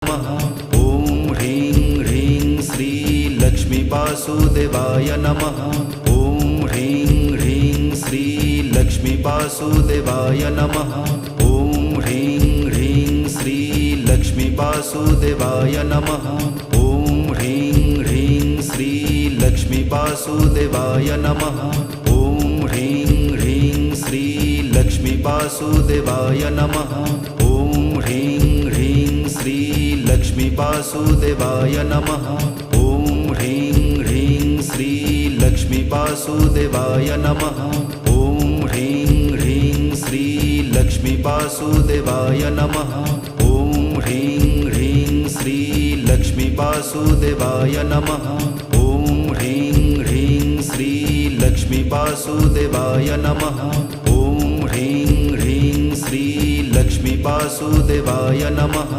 नमः। ॐ ह्रीं ह्रीं श्री लक्ष्मी वासुदेवाय नमः। ॐ ह्रीं ह्रीं श्री लक्ष्मी वासुदेवाय नमः। ॐ ह्रीं ह्रीं श्री लक्ष्मी वासुदेवाय नमः। ॐ ह्रीं ह्रीं श्री लक्ष्मी वासुदेवाय नमः। ॐ ह्रीं ह्रीं श्री लक्ष्मी वासुदेवाय नमः। ॐ ह्रीं ह्रीं श्री लक्ष्मी वासुदेवाय नमः। ॐ ह्रीं ह्रीं श्री लक्ष्मी वासुदेवाय नमः। ॐ ह्रीं ह्रीं श्री लक्ष्मी वासुदेवाय नमः। ॐ ह्रीं ह्रीं श्री लक्ष्मी वासुदेवाय नमः। ॐ ह्रीं ह्रीं श्री लक्ष्मी वासुदेवाय नमः। ॐ ह्रीं ह्रीं श्री लक्ष्मी वासुदेवाय नमः।